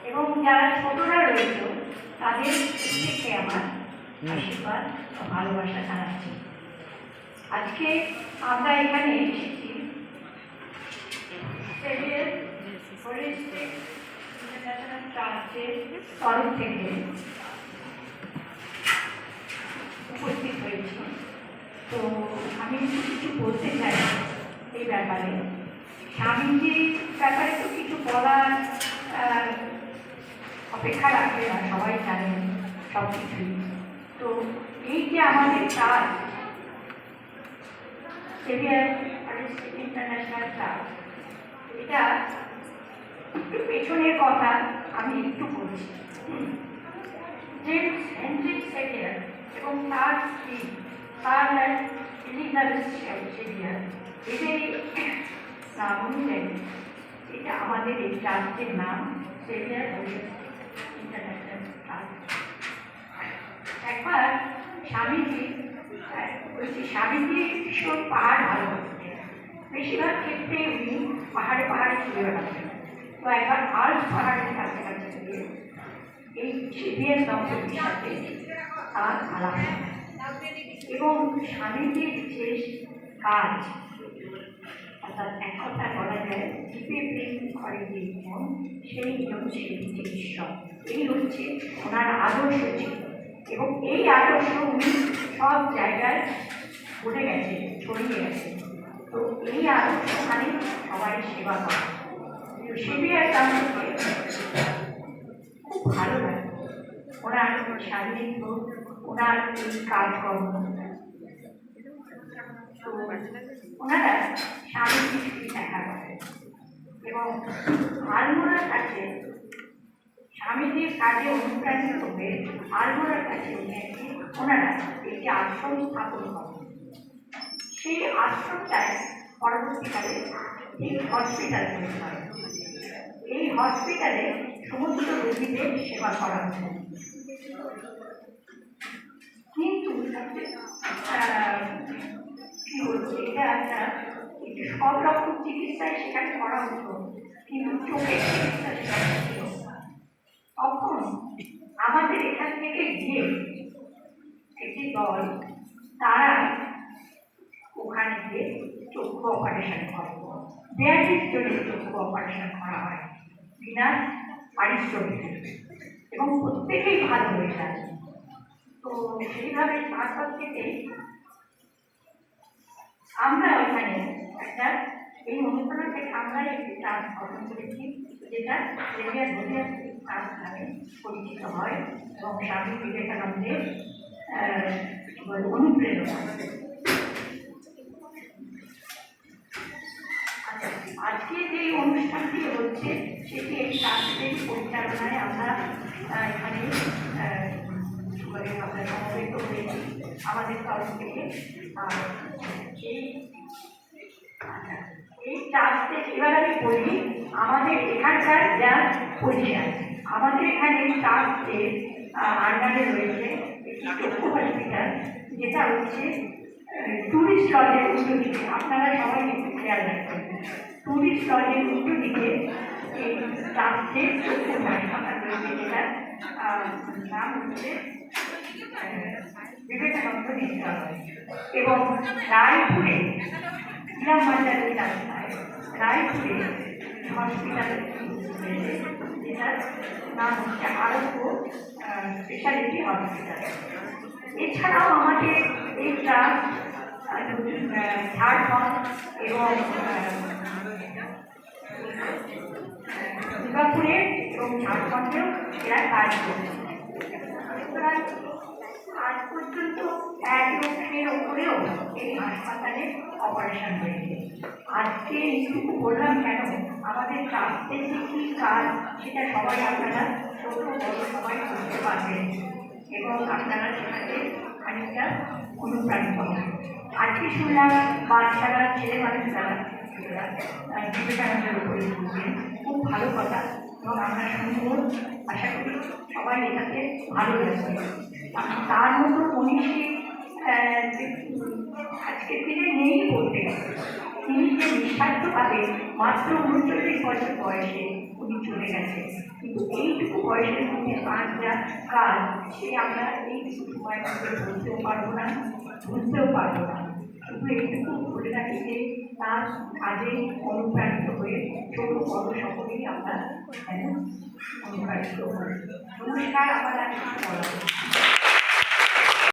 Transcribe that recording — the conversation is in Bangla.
এবং যারা ছোটরা রয়েছে তাদের প্রত্যেককে আমার আশীর্বাদ ও ভালোবাসা জানাচ্ছি। আজকে আমরা এখানে এসেছি ইন্টারন্যাশনাল চার্চের তরফ থেকে উপস্থিত হয়েছি। তো আমি কিছু বলতে চাই এই ব্যাপারে। স্বামীজির ব্যাপারে তো কিছু বলার অপেক্ষা রাখবে না, সবাই জানেন সব কিছুই। তো এই যে আমাদের কাজ সেভিয়ার ইন্টারন্যাশনাল চার্চ, এটা একটু পেছনের কথা আমি একটু বলছি। জেমস হেনরি সেভিয়ার এবং তার স্ত্রী তার এলিজাবেথ সেভিয়ার, এদের নাম অনুযায়ী এটা আমাদের এই চার্চের নাম সেভিয়ার ইন্টারন্যাশনাল চার্চ। একবার স্বামীজি ভীষণ পাহাড় ভালোবাসতেন, বেশিরভাগ ক্ষেত্রে উনি পাহাড়ে পাহাড়ে ঘুরে বেড়াতেন। তো একবার আল্পস পাহাড়ের কাছাকাছি গিয়ে এই সেভিয়ার দম্পতির সাথে তার আলাপ হয় এবং স্বামীজির যে কাজ, অর্থাৎ এক কথা বলা যায় জীবে প্রেম করে যে মন, সেই হচ্ছে ঈশ্বর। এই হচ্ছে ওনার আদর্শ ছিল এবং এই আদর্শ উনি সব জায়গায় বলে গেছে, ছড়িয়ে গেছে। তো এই আদর্শ মানে সবাই সেবা করে। সেভিয়ার দামকে খুব ভালো লাগে ওনার শারীরিক হোক, ওনার এই কাজকর্ম। তো ওনারা স্বামীজির সাথে দেখা করেন এবং আলমোড়ার কাছে স্বামীজির কাজে অনুপ্রাণিত হয়ে আলমোড়ার কাছে ওনারা একটি আশ্রম স্থাপন করেন। সেই আশ্রমটায় পরবর্তীকালে এই হসপিটাল তৈরি হয়। এই হসপিটালে সমস্ত রোগীদের সেবা করা হয়। কিন্তু কি বলছে, এটা একটা সব রকম চিকিৎসায় সেখানে করা হতো, কিন্তু চোখের চিকিৎসা সেখানে ছিল। তখন আমাদের এখান থেকে গিয়ে একটি দল, তারা ওখানে গিয়ে চক্ষু অপারেশন করে। 42 জনের চক্ষু অপারেশন করা হয় বিনা পারিশ্রমিকে এবং প্রত্যেকেই ভালো হয়ে যায়। তো সেইভাবে তারপর থেকে আমরা ওইখানে একটা এই অনুষ্ঠান থেকে আমরা একটি চার্চ গঠন করেছি, যেটা সেভিয়ার চার্চ নামে পরিচিত হয় এবং স্বামী বিবেকানন্দের অনুপ্রেরণা। আজকে যে অনুষ্ঠানটি হচ্ছে সেটি এই চার্চের পরিচালনায় আমরা এখানে আমরা সমবেত হয়েছি আমাদের তরফ থেকে। এই চার্চে এবার আমি বলি আমাদের এখানকার যা পরিষেবা, আমাদের এখানে চার্চের আন্ডারে রয়েছে একটি চক্ষু হসপিটাল, যেটা হচ্ছে টুরিস্ট লজের উল্টো দিকে। আপনারা সবাই একটু খেয়াল রাখবেন, টুরিস্ট লজের উল্টো দিকে এই চার্চের চক্ষু হাসপাতাল রয়েছে, যেটার নাম হচ্ছে বিবেকানন্দ বিদ্যালয়। এবং রায়পুরে ইলামবাজারের রাস্তায় রায়পুরে হসপিটাল যেটার নাম হচ্ছে আরোগ্য স্পেশালিটি হসপিটাল। এছাড়াও আমাদের এই ট্রাস্ট ঝাড়খণ্ড এবং দুর্গাপুরে এবং ঝাড়খণ্ডেও এরা কাজ করছে। সুতরাং আজ পর্যন্ত 1 লক্ষের ওপরেও এই হাসপাতালে অপারেশন হয়েছে। আজকে এইটুকু বললাম কেন, আমাদের ট্রাস্টের যে কী কাজ সেটা সবাই আপনারা ছোট বড় সবাই বুঝতে পারবেন এবং আপনারা সেটাকে খানিকটা অনুপ্রাণিত হবেন। আজকে শুনলাম বাচ্চারা, ছেলে মানুষরা বিবেকানন্দের উপরে বুঝবেন, খুব ভালো কথা এবং আমরা শুনবো। আশা করি সবাই এটাকে ভালো লাগবে। তার মতো মনীষী আজকের দিনে নেই বলতে গেলে, তিনি যে নিঃস্বার্থভাবে মাত্র 39 বছর বয়সে উনি চলে গেছেন, কিন্তু এইটুকু বয়সের মধ্যে আর যা কাজ সে আমরা এইটুকু সময়ের মধ্যে বলতেও পারবো না, বুঝতেও পারবো না। শুধু এইটুকু বলে রাখি যে তার কাজে অনুপ্রাণিত হয়ে ছোট বড় সকলেই আমরা অনুপ্রাণিত হই। নমস্কার, আমার আর কিছু বলা